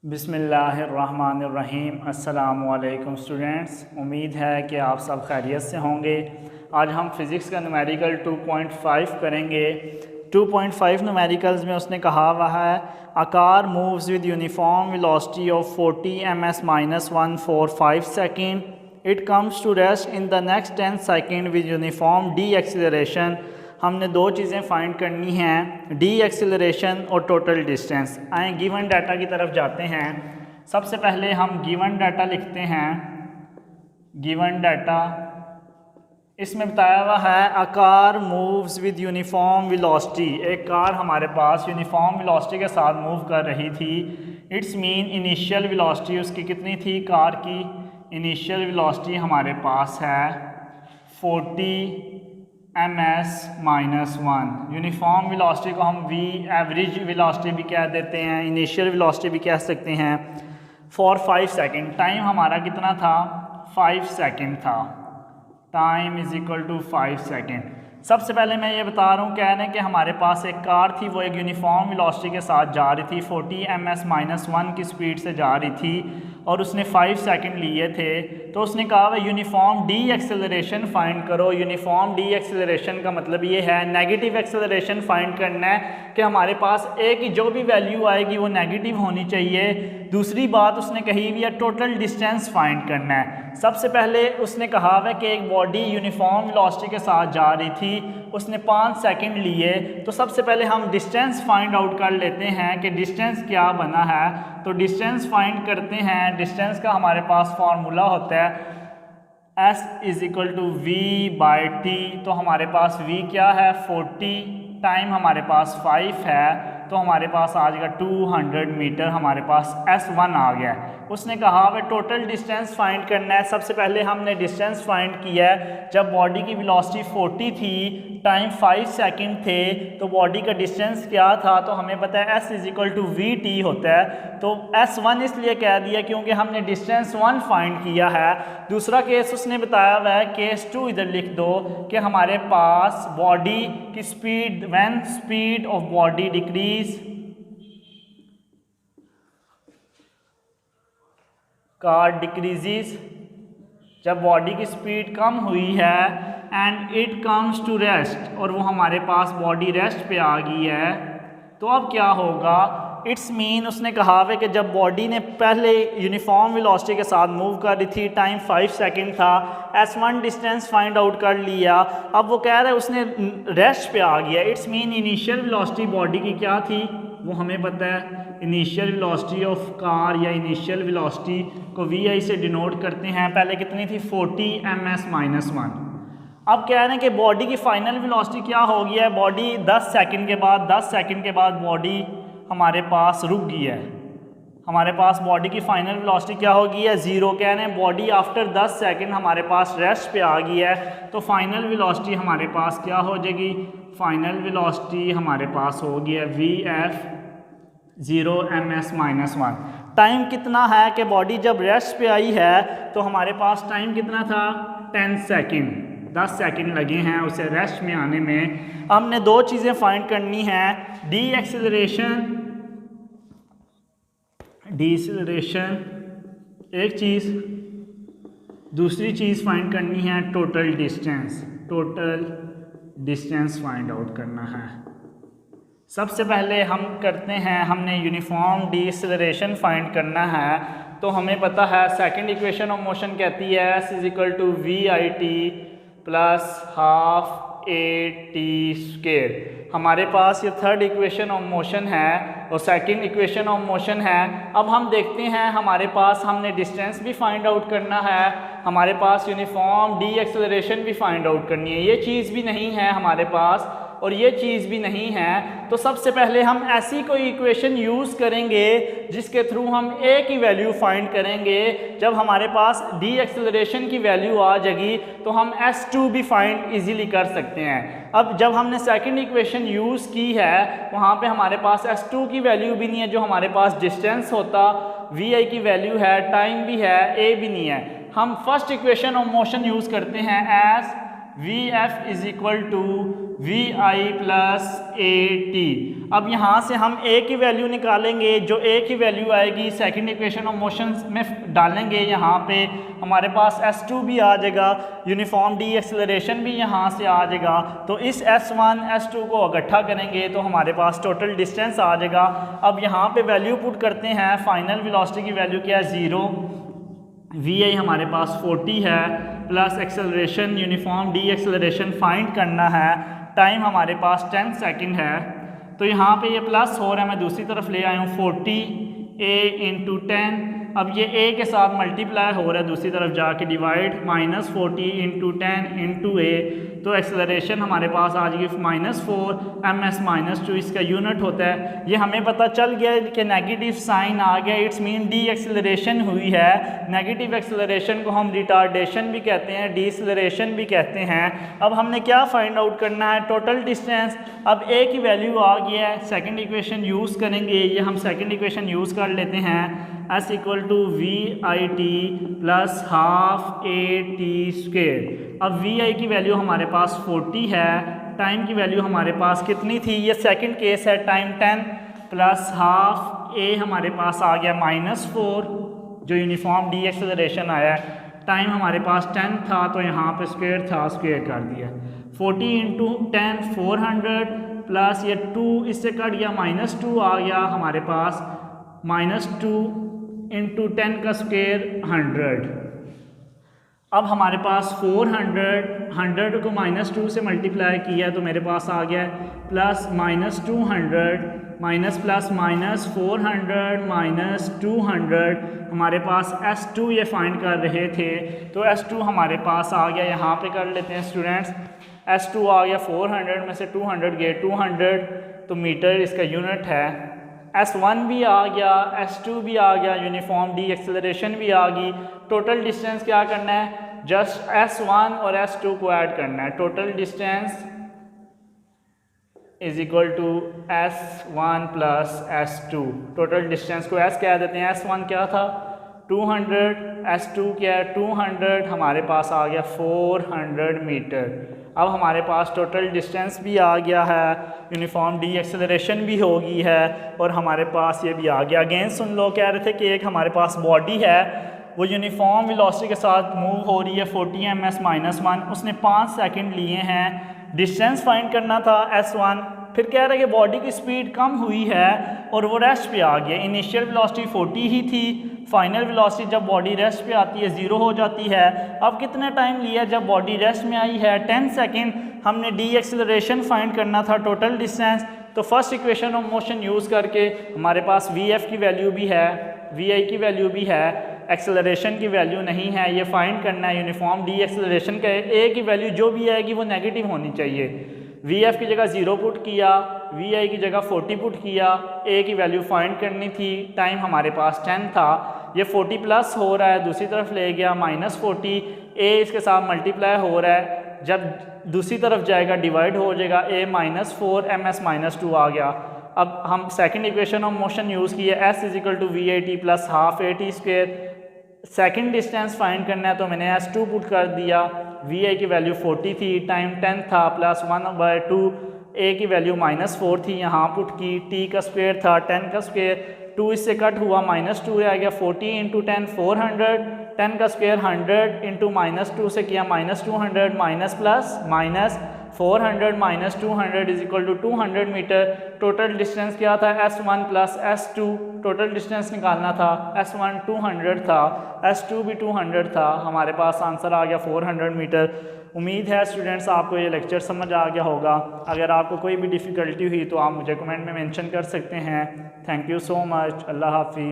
बिस्मिल्लाहिर्रहमानिर्रहीम। अस्सलामुअलैकुम स्टूडेंट्स, उम्मीद है कि आप सब खैरियत से होंगे। आज हम फ़िज़िक्स का न्यूमेरिकल 2.5 करेंगे। 2.5 न्यूमेरिकल्स में उसने कहा हुआ है a car moves with uniform velocity of 40 ms-1 for 5 second. It comes to rest in the next 10 second with uniform deceleration. हमने दो चीज़ें फाइंड करनी हैं, डी एक्सीलरेशन और टोटल डिस्टेंस। आए गिवन डाटा की तरफ जाते हैं। सबसे पहले हम गिवन डाटा लिखते हैं। गिवन डाटा इसमें बताया हुआ है a car moves with uniform velocity. एक कार हमारे पास यूनिफॉर्म वेलोसिटी के साथ मूव कर रही थी। इट्स मीन इनिशियल वेलोसिटी उसकी कितनी थी? कार की इनिशियल वेलोसिटी हमारे पास है 40 ms-1। यूनिफॉर्म वेलोसिटी को हम v एवरेज वेलोसिटी भी कह देते हैं, इनिशियल वेलोसिटी भी कह सकते हैं। For 5 second. टाइम हमारा कितना था? 5 सेकेंड था। Time is equal to 5 second. सबसे पहले मैं ये बता रहा हूँ, कह रहे हैं कि हमारे पास एक कार थी, वो एक यूनिफॉर्म वेलोसिटी के साथ जा रही थी, 40 ms-1 की स्पीड से जा रही थी और उसने 5 सेकंड लिए थे। तो उसने कहा वह यूनिफॉर्म डी एक्सेलरेशन फाइंड करो। यूनिफॉर्म डी एक्सेलरेशन का मतलब ये है नेगेटिव एक्सेलरेशन फाइंड करना है कि हमारे पास ए की जो भी वैल्यू आएगी वो नेगेटिव होनी चाहिए। दूसरी बात उसने कही हुई है टोटल डिस्टेंस फाइंड करना है। सबसे पहले उसने कहा है कि एक बॉडी यूनिफॉर्म वेलोसिटी के साथ जा रही थी, उसने 5 सेकंड लिए। तो सबसे पहले हम डिस्टेंस फाइंड आउट कर लेते हैं कि डिस्टेंस क्या बना है। तो डिस्टेंस फाइंड करते हैं। डिस्टेंस का हमारे पास फार्मूला होता है s is equal to v/t। तो हमारे पास v क्या है? 40। टाइम हमारे पास 5 है, तो हमारे पास आ जाएगा 200 मीटर। हमारे पास s1 आ गया है। उसने कहा वह टोटल डिस्टेंस फाइंड करना है। सबसे पहले हमने डिस्टेंस फाइंड किया है। जब बॉडी की वेलोसिटी 40 थी, टाइम 5 सेकंड थे, तो बॉडी का डिस्टेंस क्या था? तो हमें पता है s is equal to vt होता है। तो s1 इसलिए कह दिया क्योंकि हमने डिस्टेंस 1 फाइंड किया है। दूसरा केस उसने बताया हुआ है, केस 2 इधर लिख दो कि हमारे पास बॉडी की speed, when speed of body decrease, car decreases, जब बॉडी की स्पीड कम हुई है and it comes to rest, और वो हमारे पास बॉडी रेस्ट पे आ गई है, तो अब क्या होगा? इट्स मीन उसने कहा है कि जब बॉडी ने पहले यूनिफॉर्म वेलोसिटी के साथ मूव कर रही थी, टाइम 5 सेकंड था, s1 डिस्टेंस फाइंड आउट कर लिया। अब वो कह रहा है उसने रेस्ट पे आ गया। It's mean initial velocity body की क्या थी? वो हमें पता है इनिशियल वेलोसिटी ऑफ कार या इनिशियल वेलोसिटी को vi से डिनोट करते हैं। पहले कितनी थी? 40 ms-1। अब कह रहे हैं कि बॉडी की फाइनल वेलोसिटी क्या हो गई है? बॉडी 10 सेकंड के बाद बॉडी हमारे पास रुक गई है। हमारे पास बॉडी की फाइनल वेलोसिटी क्या हो गई है? 0। कह रहे हैं बॉडी आफ्टर 10 सेकंड हमारे पास रेस्ट पे आ गई है, तो फाइनल वेलोसिटी हमारे पास क्या हो जाएगी? फाइनल वेलोसिटी हमारे पास हो गई है vf 0 ms-1। टाइम कितना है कि बॉडी जब रेस्ट पे आई है तो हमारे पास टाइम कितना था? 10 सेकंड। 10 सेकंड लगे हैं उसे रेस्ट में आने में। हमने दो चीज़ें फाइंड करनी हैं, डी एक्सेलरेशन, डीसेलरेशन एक चीज़, दूसरी चीज़ फाइंड करनी है total distance. Total distance find out करना है। सबसे पहले हम करते हैं, हमने यूनिफॉर्म डीसेलरेशन फाइंड करना है। तो हमें पता है सेकंड इक्वेशन ऑफ मोशन कहती है s is equal to vit plus half a/t²। हमारे पास ये थर्ड इक्वेशन ऑफ मोशन है और सेकंड इक्वेशन ऑफ मोशन है। अब हम देखते हैं, हमारे पास हमने डिस्टेंस भी फाइंड आउट करना है, हमारे पास यूनिफॉर्म डी एक्सेलरेशन भी फाइंड आउट करनी है। ये चीज़ भी नहीं है हमारे पास और ये चीज़ भी नहीं है। तो सबसे पहले हम ऐसी कोई इक्वेशन यूज़ करेंगे जिसके थ्रू हम ए की वैल्यू फाइंड करेंगे। जब हमारे पास डी एक्सेलरेशन की वैल्यू आ जाएगी तो हम s2 भी फाइंड इजीली कर सकते हैं। अब जब हमने सेकंड इक्वेशन यूज़ की है वहाँ पे हमारे पास s2 की वैल्यू भी नहीं है, जो हमारे पास डिस्टेंस होता, vi की वैल्यू है, टाइम भी है, a भी नहीं है। हम first equation of motion use करते हैं as vf is equal to V I plus A T. अब यहाँ से हम ए की वैल्यू निकालेंगे, जो ए की वैल्यू आएगी सेकंड इक्वेशन ऑफ मोशन में डालेंगे। यहाँ पे हमारे पास S2 भी आ जाएगा, यूनिफॉर्म डी एक्सेलरेशन भी यहाँ से आ जाएगा। तो इस S1 S2 को इकट्ठा करेंगे तो हमारे पास टोटल डिस्टेंस आ जाएगा। अब यहाँ पे वैल्यू पुट करते हैं, फाइनल वेलोसिटी की वैल्यू क्या है 0, वी आई हमारे पास 40 है, plus acceleration uniform D acceleration find करना है, टाइम हमारे पास 10 सेकंड है। तो यहाँ पे ये प्लस हो रहा है, मैं दूसरी तरफ ले आया हूँ 40 a इंटू 10। अब ये a के साथ मल्टीप्लाई हो रहा है, दूसरी तरफ जाके डिवाइड, -40 इंटू 10 इंटू a। तो एक्सेलरेशन हमारे पास आ जाएगी -4 ms -2, इसका यूनिट होता है। ये हमें पता चल गया कि नेगेटिव साइन आ गया, इट्स मीन डी एक्सेलरेशन हुई है। नेगेटिव एक्सेलरेशन को हम रिटार्डेशन भी कहते हैं, डी एक्सेलरेशन भी कहते हैं। अब हमने क्या फाइंड आउट करना है, टोटल डिस्टेंस। अब a की वैल्यू आ गया है, सेकंड इक्वेशन यूज़ करेंगे। ये हम सेकंड इक्वेशन यूज़ कर लेते हैं, S equal to V I T plus half A T square. अब वी आई की वैल्यू हमारे पास 40 है, टाइम की वैल्यू हमारे पास कितनी थी, ये सेकंड केस है, टाइम 10 प्लस हाफ ए हमारे पास आ गया -4, जो यूनिफॉर्म डी एक्सेलरेशन आया है। टाइम हमारे पास 10 था तो यहाँ पे स्क्वेयर था, स्क्वेयर कर दिया। 40 इंटू 10 400 प्लस ये 2 इससे कट गया, -2 आ गया हमारे पास, -2 इंटू 10 का स्क्वेयर 100। अब हमारे पास 100 को -2 से मल्टीप्लाई किया तो मेरे पास आ गया प्लस -200 माइनस प्लस माइनस 400 -200। हमारे पास S2 ये फाइंड कर रहे थे, तो S2 हमारे पास आ गया, यहाँ पे कर लेते हैं स्टूडेंट्स। S2 आ गया 400 में से 200 गए 200, तो मीटर इसका यूनिट है। S1 भी आ गया, S2 भी आ गया, यूनिफॉर्म डी एक्सेलरेशन भी आ गई। टोटल डिस्टेंस क्या करना है, जस्ट S1 और S2 को ऐड करना है। Total distance is equal to S1 plus S2। Total distance को S कह देते हैं। S1 क्या था 200, S2 क्या है 200, हमारे पास आ गया 400 मीटर। अब हमारे पास टोटल डिस्टेंस भी आ गया है, यूनिफॉर्म डी एक्सेलरेशन भी हो गई है, और हमारे पास ये भी आ गया। अगेन सुन लो, कह रहे थे कि एक हमारे पास बॉडी है, वो यूनिफॉर्म वेलोसिटी के साथ मूव हो रही है 40 ms -1, उसने 5 सेकंड लिए हैं। डिस्टेंस फाइंड करना था S1, फिर कह रहे हैं कि बॉडी की स्पीड कम हुई है और वो रेस्ट पे आ गया। इनिशियल वेलोसिटी 40 ही थी, फाइनल वेलोसिटी जब बॉडी रेस्ट पे आती है 0 हो जाती है। अब कितना टाइम लिया जब बॉडी रेस्ट में आई है 10 सेकंड। हमने डी एक्सेलरेशन फाइंड करना था, टोटल डिस्टेंस। तो first equation of motion use करके हमारे पास वी एफ की वैल्यू भी है, वी आई की वैल्यू भी है, एक्सेलरेशन की वैल्यू नहीं है, ये फाइंड करना है। यूनिफॉर्म डी एक्सेलरेशन का ए की वैल्यू जो भी आएगी वो नेगेटिव होनी चाहिए। वी एफ की जगह 0 पुट किया, वी आई की जगह 40 पुट किया, ए की वैल्यू फाइंड करनी थी। टाइम हमारे पास 10 था, ये 40 प्लस हो रहा है, दूसरी तरफ ले गया -40, ए इसके साथ मल्टीप्लाई हो रहा है, जब दूसरी तरफ जाएगा डिवाइड हो जाएगा, ए -4 ms -2 आ गया। अब हम second equation of motion use किया, S is equal to V I T plus half A T square. Second distance find करना है तो मैंने S2 पुट कर दिया, वी आई की वैल्यू 40 थी, टाइम 10 था, प्लस 1/2, ए की वैल्यू -4 थी, यहाँ पुट की, टी का स्क्वायर था 10 का स्क्वायर, 2 इससे कट हुआ, -2 रह गया, 40 इंटू 10 400, 10 का स्क्वायर 100 इंटू -2 से किया -200, minus plus minus 400 - 200 is equal to 200 metre. Total distance क्या था S1 plus S2, total distance निकालना था, S1 200 था, S2 भी 200 था, हमारे पास आंसर आ गया 400 मीटर। उम्मीद है स्टूडेंट्स आपको ये लेक्चर समझ आ गया होगा। अगर आपको कोई भी डिफ़िकल्टी हुई तो आप मुझे कमेंट में मेंशन कर सकते हैं। थैंक यू सो मच, अल्लाह हाफिज़।